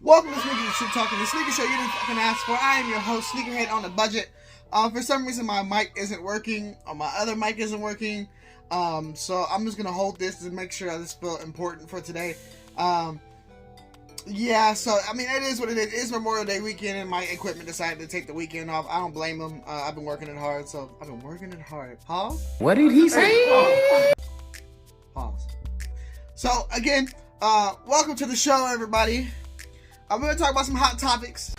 Welcome to Sneaker Shit Talking, the sneaker show you didn't fucking ask for. I am your host, Sneakerhead on a budget. For some reason my mic isn't working, or my other mic isn't working. So I'm just gonna hold this to make sure this feels important for today. Yeah, so I mean, it is what it is. It's Memorial Day weekend, and my equipment decided to take the weekend off. I don't blame them. I've been working it hard, so I've been working it hard. Pause. What did he say? Pause. So again, welcome to the show, everybody. I'm going to talk about some hot topics.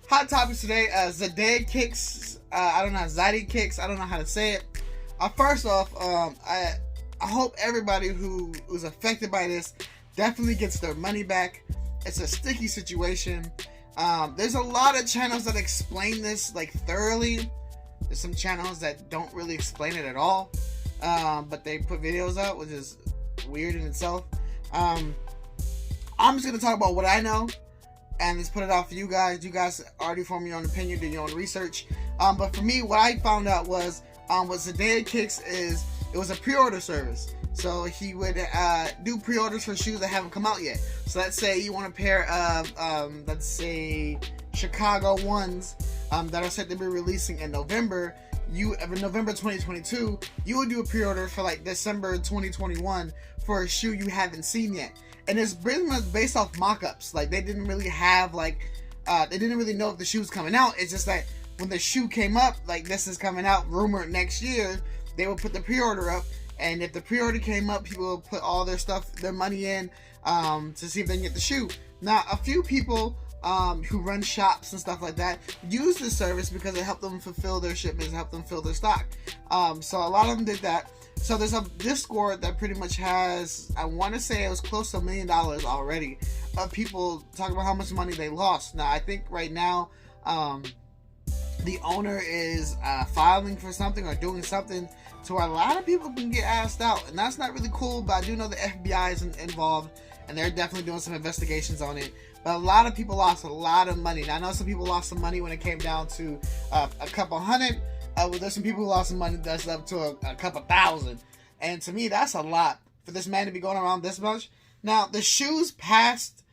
Hot topics today, Zadehkicks. I don't know, Zadehkicks. I don't know how to say it. First off, I hope everybody who was affected by this definitely gets their money back. It's a sticky situation. There's a lot of channels that explain this like thoroughly. There's some channels that don't really explain it at all. But they put videos out, which is weird in itself. I'm just going to talk about what I know and just put it out for you guys. You guys already formed your own opinion, did your own research. But for me, what I found out was what Zadehkicks is, it was a pre-order service. So he would do pre-orders for shoes that haven't come out yet. So let's say you want a pair of, let's say, Chicago 1s that are set to be releasing in November. November 2022, you would do a pre-order for like December 2021 for a shoe you haven't seen yet. And it's pretty much based off mock-ups. Like, they didn't really have like, they didn't really know if the shoe was coming out. It's just that when the shoe came up, like this is coming out, rumored next year, they would put the pre-order up. And if the pre-order came up, people would put all their stuff, their money in to see if they can get the shoe. Now, a few people who run shops and stuff like that use this service because it helped them fulfill their shipments, helped them fill their stock. So a lot of them did that. So there's a Discord that pretty much has, I want to say it was close to $1 million already of people talking about how much money they lost. Now I think right now the owner is filing for something or doing something to where a lot of people can get asked out, and that's not really cool. But I do know the FBI is involved, and they're definitely doing some investigations on it. But a lot of people lost a lot of money. Now, I know some people lost some money when it came down to a couple hundred. Well, there's some people who lost some money that's up to a couple thousand. And to me, that's a lot for this man to be going around this much. Now, the shoes passed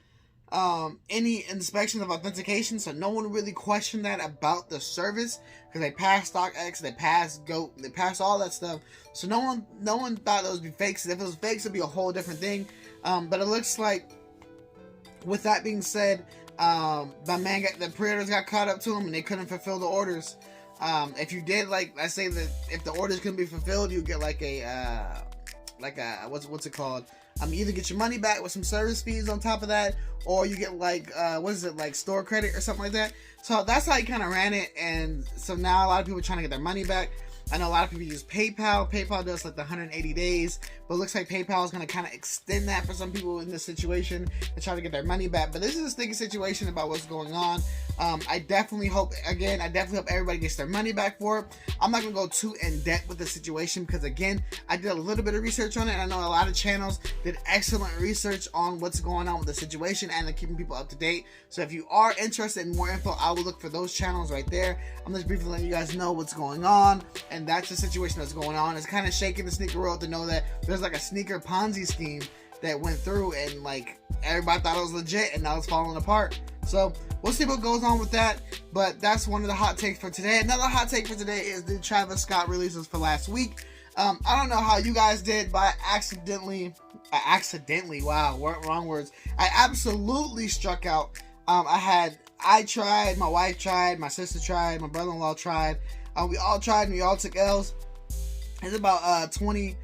any inspection of authentication, so no one really questioned that about the service because they passed StockX, they passed GOAT, they passed all that stuff. So no one thought those would be fakes. If it was fakes, it'd be a whole different thing. But it looks like, with that being said, the pre-orders got caught up to them and they couldn't fulfill the orders. If you did, like, let's say that if the orders couldn't be fulfilled, you get like a what's it called? Either get your money back with some service fees on top of that, or you get like like store credit or something like that. So that's how he kind of ran it, and so now a lot of people are trying to get their money back. I know a lot of people use PayPal. PayPal does like the 180 days, but it looks like PayPal is going to kind of extend that for some people in this situation and try to get their money back. But this is a sticky situation about what's going on. I definitely hope everybody gets their money back for it. I'm not going to go too in depth with the situation because, again, I did a little bit of research on it. And I know a lot of channels did excellent research on what's going on with the situation, and they're keeping people up to date. So if you are interested in more info, I will look for those channels right there. I'm just briefly letting you guys know what's going on. And that's the situation that's going on. It's kind of shaking the sneaker world to know that there's like a sneaker Ponzi scheme that went through, and like everybody thought it was legit, and now it's falling apart. So we'll see what goes on with that. But that's one of the hot takes for today. Another hot take for today is the Travis Scott releases for last week. I don't know how you guys did, but wrong words. I absolutely struck out. I tried, my wife tried, my sister tried, my brother-in-law tried. We all tried and we all took L's. It's about 20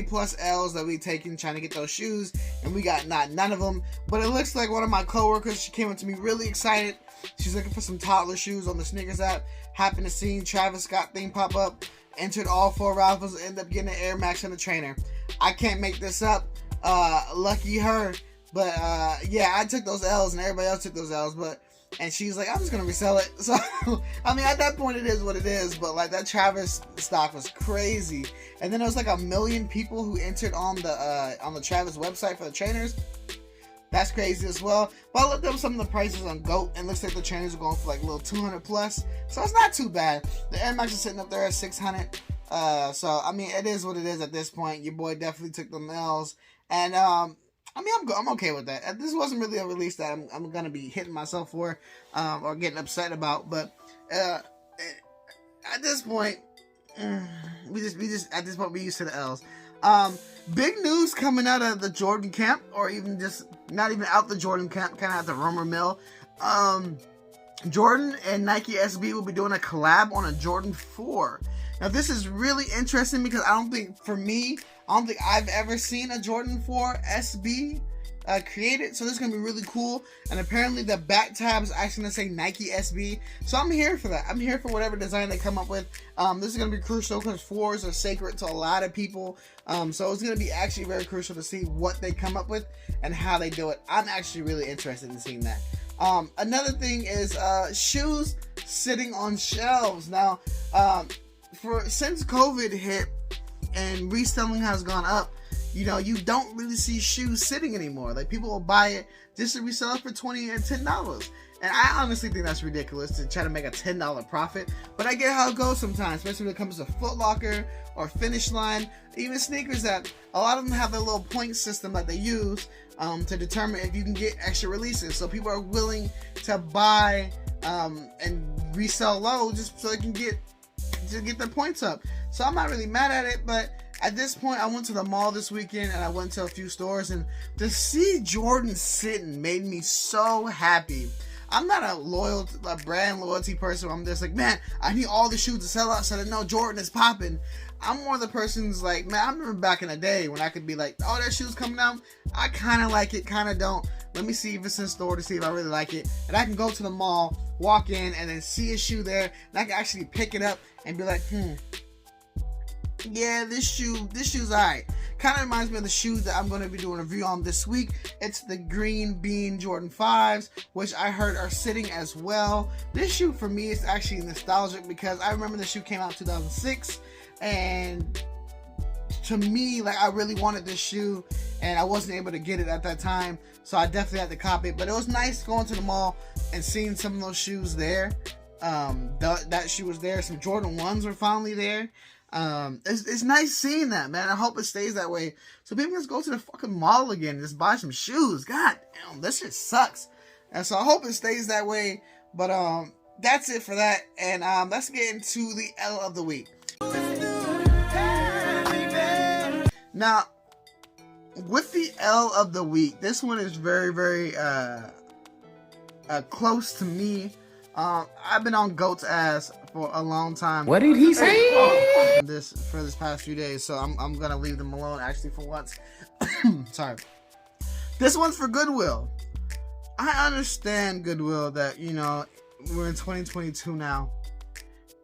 plus L's that we taken trying to get those shoes, and we got none of them. But it looks like one of my coworkers, she came up to me really excited. She's looking for some toddler shoes on the sneakers app. Happened to see Travis Scott thing pop up. Entered all 4 raffles, ended up getting an Air Max and a trainer. I can't make this up. Lucky her. But yeah, I took those L's and everybody else took those L's. And she's like, I'm just gonna resell it. So I mean, at that point it is what it is, but like that Travis stock was crazy. And then there was like 1 million people who entered on the Travis website for the trainers. That's crazy as well. But I looked up some of the prices on GOAT, and it looks like the trainers are going for like a little 200 plus. So it's not too bad. The Air Max is sitting up there at 600. So I mean, it is what it is at this point. Your boy definitely took the L's, and I mean, I'm okay with that. This wasn't really a release that I'm gonna be hitting myself for, or getting upset about. But at this point, we just at this point we used to the L's. Big news coming out of the Jordan camp, or even just not even out the Jordan camp, kind of at the rumor mill. Jordan and Nike SB will be doing a collab on a Jordan 4. Now this is really interesting because I don't think I've ever seen a Jordan 4 SB created. So this is going to be really cool. And apparently the back tab is actually going to say Nike SB. So I'm here for that. I'm here for whatever design they come up with. This is going to be crucial because 4s are sacred to a lot of people. So it's going to be actually very crucial to see what they come up with and how they do it. I'm actually really interested in seeing that. Another thing is shoes sitting on shelves. Now, since COVID hit and reselling has gone up, you know, you don't really see shoes sitting anymore. Like, people will buy it just to resell it for $20 and $10. And I honestly think that's ridiculous to try to make a $10 profit. But I get how it goes sometimes, especially when it comes to Foot Locker or Finish Line, even sneakers, that a lot of them have their little point system that they use to determine if you can get extra releases. So people are willing to buy and resell low just so they can get their points up. So I'm not really mad at it, but at this point, I went to the mall this weekend and I went to a few stores, and to see Jordan sitting made me so happy. I'm not a brand loyalty person where I'm just like, man, I need all the shoes to sell out so that no, Jordan is popping. I'm more the person who's like, man, I remember back in the day when I could be like, oh, that shoe's coming out. I kind of like it, kind of don't. Let me see if it's in store to see if I really like it. And I can go to the mall, walk in, and then see a shoe there, and I can actually pick it up and be like, yeah, this shoe's alright. Kind of reminds me of the shoes that I'm going to be doing a review on this week. It's the Green Bean Jordan 5s, which I heard are sitting as well. This shoe for me is actually nostalgic because I remember the shoe came out in 2006, and to me, like, I really wanted this shoe and I wasn't able to get it at that time, so I definitely had to cop it. But it was nice going to the mall and seeing some of those shoes there. That shoe was there. Some Jordan 1s were finally there. It's nice seeing that, man. I hope it stays that way so people can just go to the fucking mall again and just buy some shoes. God damn, this shit sucks. And so I hope it stays that way. But that's it for that. And let's get into the L of the week. Now, with the L of the week, this one is very, very close to me. I've been on GOAT's ass for a long time. What did he say? For this past few days, so I'm gonna leave them alone actually for once. Sorry. This one's for Goodwill. I understand, Goodwill, that, you know, we're in 2022 now,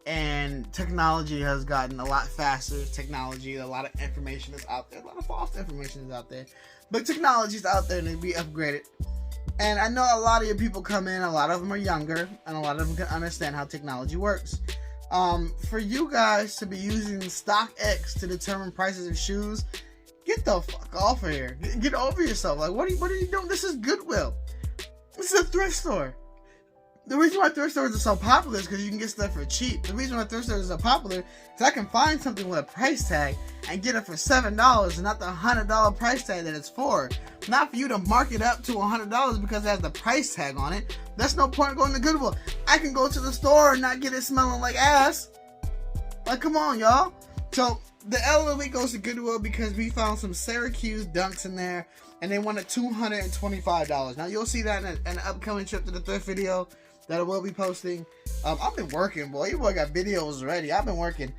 and technology has gotten a lot faster. Technology, a lot of information is out there, a lot of false information is out there, but technology is out there and it be upgraded. And I know a lot of your people come in, a lot of them are younger, and a lot of them can understand how technology works. For you guys to be using StockX to determine prices of shoes, get the fuck off of here. Get over yourself. Like, what are you doing? This is Goodwill. This is a thrift store. The reason why thrift stores are so popular is because you can get stuff for cheap. The reason why thrift stores are so popular is I can find something with a price tag and get it for $7 and not the $100 price tag that it's for. Not for you to mark it up to $100 because it has the price tag on it. That's no point in going to Goodwill. I can go to the store and not get it smelling like ass. Like, come on, y'all. So the L of the week goes to Goodwill because we found some Syracuse dunks in there and they wanted $225. Now you'll see that in an upcoming trip to the thrift video that I will be posting. I've been working, boy. Your boy got videos ready. I've been working.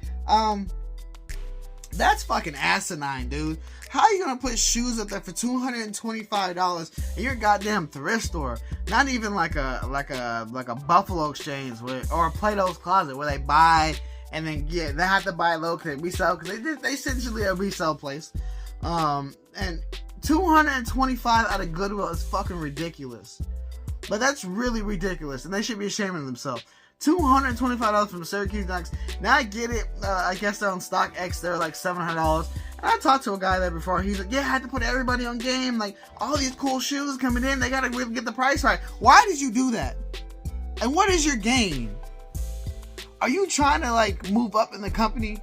That's fucking asinine, dude. How are you gonna put shoes up there for $225 in your goddamn thrift store? Not even like a Buffalo Exchange or a Plato's Closet where they buy and then they have to buy low because they resell, because they essentially a resale place. And $225 out of Goodwill is fucking ridiculous. But that's really ridiculous, and they should be ashamed of themselves. $225 from the Syracuse Dunks. Now I get it. I guess they're on StockX. They're like $700. And I talked to a guy there before. He's like, yeah, I had to put everybody on game. Like, all these cool shoes coming in, they gotta really get the price right. Why did you do that? And what is your game? Are you trying to like move up in the company?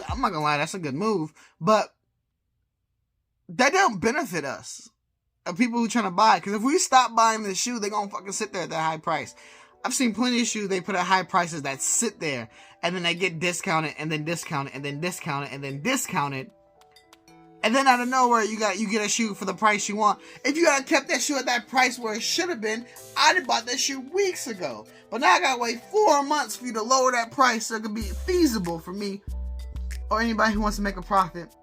I'm not gonna lie, that's a good move, but that don't benefit us, people who trying to buy. Because if we stop buying this shoe, they gonna fucking sit there at that high price. I've seen plenty of shoes they put at high prices that sit there, and then they get discounted, and then discounted, and then discounted, and then discounted. And then out of nowhere, you get a shoe for the price you want. If you had kept that shoe at that price where it should have been, I'd have bought that shoe weeks ago. But now I gotta wait 4 months for you to lower that price so it could be feasible for me or anybody who wants to make a profit.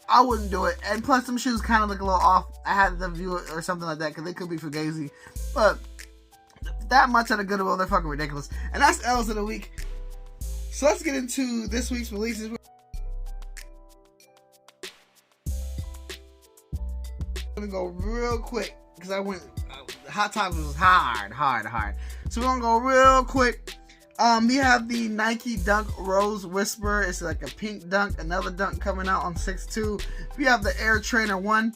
I wouldn't do it. And plus, some shoes kind of look a little off. I had to view it or something like that because they could be fugazi. But that much at a Goodwill, they're fucking ridiculous. And that's L's of the week. So let's get into this week's releases. I'm gonna go real quick because Hot Topics was hard. So we're gonna go real quick. We have the Nike Dunk Rose Whisper. It's like a pink dunk. Another dunk coming out on 6/2. We have the Air Trainer 1.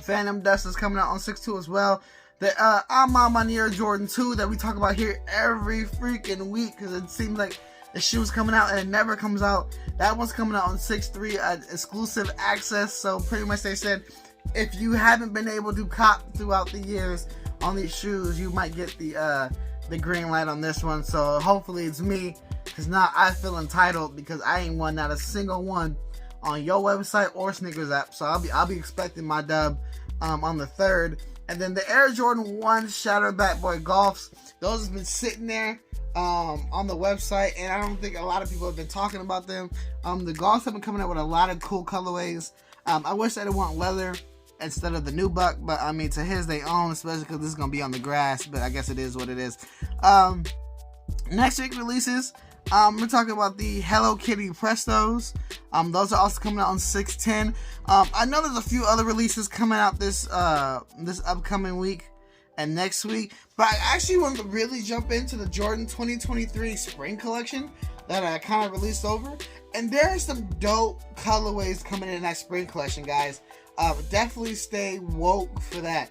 Phantom Dust is coming out on 6/2 as well. The maniere Jordan 2 that we talk about here every freaking week because it seems like the shoe's coming out and it never comes out. That one's coming out on 6/3 exclusive access. So pretty much they said if you haven't been able to cop throughout the years on these shoes, you might get the green light on this one. So hopefully it's me, because now I feel entitled because I ain't won not a single one on your website or Sneakers app. So I'll be expecting my dub on the 3rd. And then the Air Jordan 1 Shadow Bat Boy Golfs, those have been sitting there on the website, and I don't think a lot of people have been talking about them. The Golfs have been coming out with a lot of cool colorways. I wish that it want leather instead of the nubuck, but I mean, to his they own, especially because this is gonna be on the grass, but I guess it is what it is. Next week releases, we're talking about the Hello Kitty Prestos. Those are also coming out on 6/10. I know there's a few other releases coming out this upcoming week and next week, but I actually want to really jump into the Jordan 2023 spring collection that I kind of released over, and there are some dope colorways coming in that spring collection, guys. Definitely stay woke for that.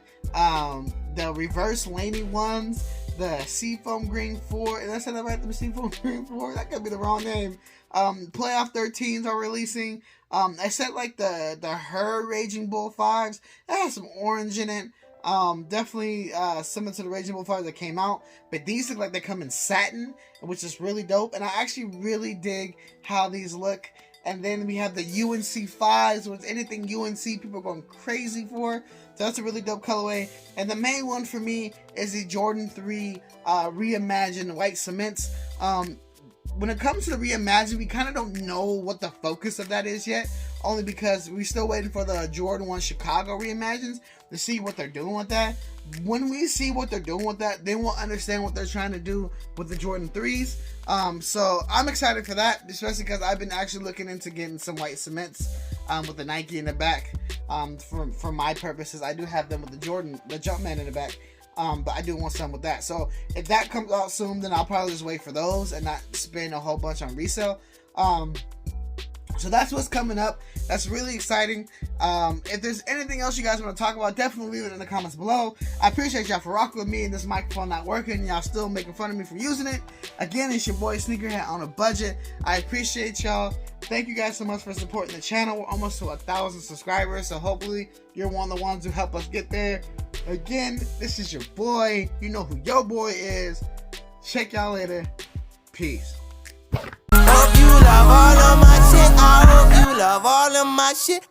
The reverse Laney ones, the Seafoam Green 4, and I said that right, the Seafoam Green 4, that could be the wrong name. Playoff 13s are releasing. I said like the Her Raging Bull 5s, that has some orange in it. Definitely similar to the Raging Bull 5s that came out, but these look like they come in satin, which is really dope, and I actually really dig how these look. And then we have the UNC 5s, which anything UNC people are going crazy for. So that's a really dope colorway. And the main one for me is the Jordan 3 reimagined white cements. When it comes to the reimagined, we kind of don't know what the focus of that is yet. Only because we're still waiting for the Jordan 1 Chicago reimagines to see what they're doing with that. When we see what they're doing with that, then we'll understand what they're trying to do with the Jordan 3s. So I'm excited for that, especially because I've been actually looking into getting some white cements with the Nike in the back. For my purposes, I do have them with the Jordan, the Jumpman in the back. But I do want some with that. So if that comes out soon, then I'll probably just wait for those and not spend a whole bunch on resale. So that's what's coming up. That's really exciting. If there's anything else you guys want to talk about, definitely leave it in the comments below. I appreciate y'all for rocking with me and this microphone not working. Y'all still making fun of me for using it. Again, it's your boy Sneakerhead on a budget. I appreciate y'all. Thank you guys so much for supporting the channel. We're almost to 1,000 subscribers, so hopefully you're one of the ones who help us get there. Again, this is your boy. You know who your boy is. Check y'all later. Peace. Hope you love all of my shit. I hope you love all of my shit.